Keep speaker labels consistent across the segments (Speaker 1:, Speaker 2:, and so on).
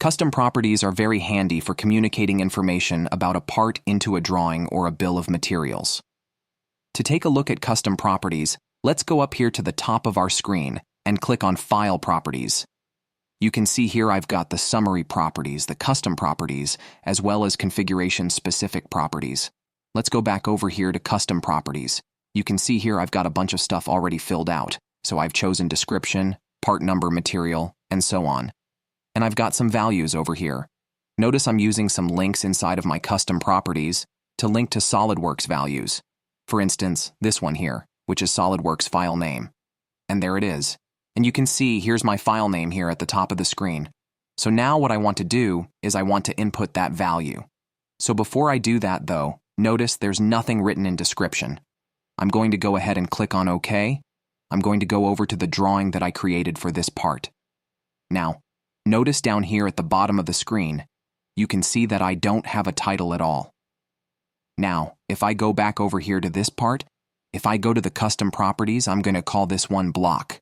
Speaker 1: Custom properties are very handy for communicating information about a part into a drawing or a bill of materials. To take a look at custom properties, let's go up here to the top of our screen and click on File Properties. You can see here I've got the summary properties, the custom properties, as well as configuration-specific properties. Let's go back over here to custom properties. You can see here I've got a bunch of stuff already filled out, so I've chosen description, part number, material, and so on. And I've got some values over here. Notice I'm using some links inside of my custom properties to link to SOLIDWORKS values. For instance, this one here, which is SOLIDWORKS file name. And there it is. And you can see here's my file name here at the top of the screen. So now what I want to do is I want to input that value. So before I do that though, notice there's nothing written in description. I'm going to go ahead and click on OK. I'm going to go over to the drawing that I created for this part. Now, notice down here at the bottom of the screen, you can see that I don't have a title at all. Now, if I go back over here to this part, if I go to the custom properties, I'm going to call this one block.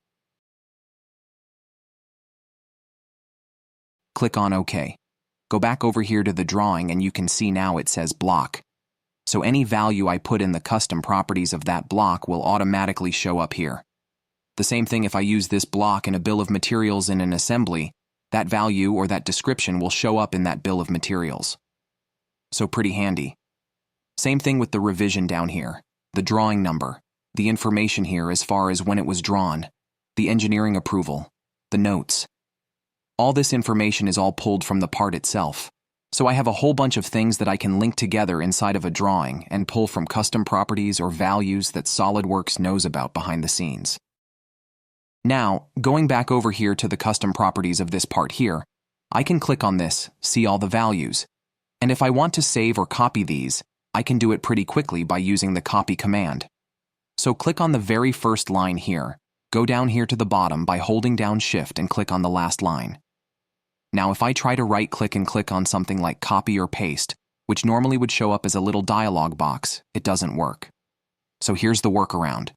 Speaker 1: Click on OK. Go back over here to the drawing and you can see now it says block. So any value I put in the custom properties of that block will automatically show up here. The same thing if I use this block in a bill of materials in an assembly, that value or that description will show up in that bill of materials. So pretty handy. Same thing with the revision down here, the drawing number, the information here as far as when it was drawn, the engineering approval, the notes. All this information is all pulled from the part itself. So I have a whole bunch of things that I can link together inside of a drawing and pull from custom properties or values that SOLIDWORKS knows about behind the scenes. Now, going back over here to the custom properties of this part here, I can click on this, see all the values. And if I want to save or copy these, I can do it pretty quickly by using the copy command. So click on the very first line here, go down here to the bottom by holding down Shift and click on the last line. Now if I try to right-click and click on something like copy or paste, which normally would show up as a little dialog box, it doesn't work. So here's the workaround.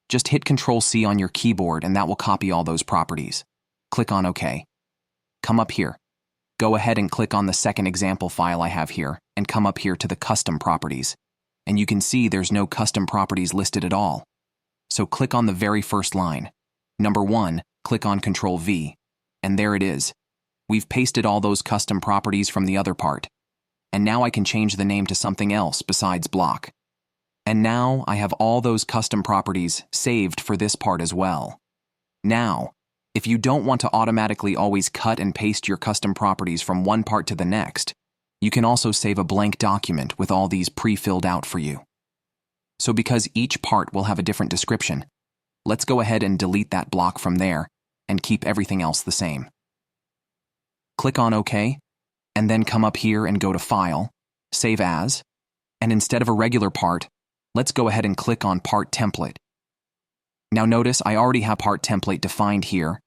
Speaker 1: Just hit Ctrl-C on your keyboard and that will copy all those properties. Click on OK. Come up here. Go ahead and click on the second example file I have here and come up here to the custom properties. And you can see there's no custom properties listed at all. So click on the very first line. Number 1, click on Ctrl-V. And there it is. We've pasted all those custom properties from the other part. And now I can change the name to something else besides block. And now I have all those custom properties saved for this part as well. Now, if you don't want to automatically always cut and paste your custom properties from one part to the next, you can also save a blank document with all these pre-filled out for you. So because each part will have a different description, let's go ahead and delete that block from there and keep everything else the same. Click on OK, and then come up here and go to File, Save As, and instead of a regular part, let's go ahead and click on Part Template. Now notice I already have Part Template defined here,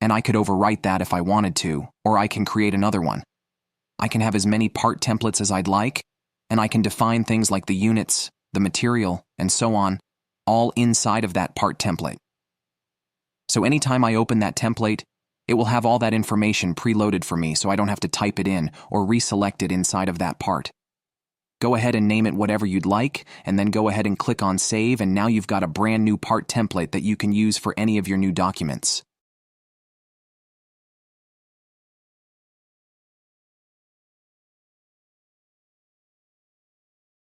Speaker 1: and I could overwrite that if I wanted to, or I can create another one. I can have as many part templates as I'd like, and I can define things like the units, the material, and so on, all inside of that part template. So anytime I open that template, it will have all that information preloaded for me so I don't have to type it in or reselect it inside of that part. Go ahead and name it whatever you'd like, and then go ahead and click on Save, and now you've got a brand new part template that you can use for any of your new documents.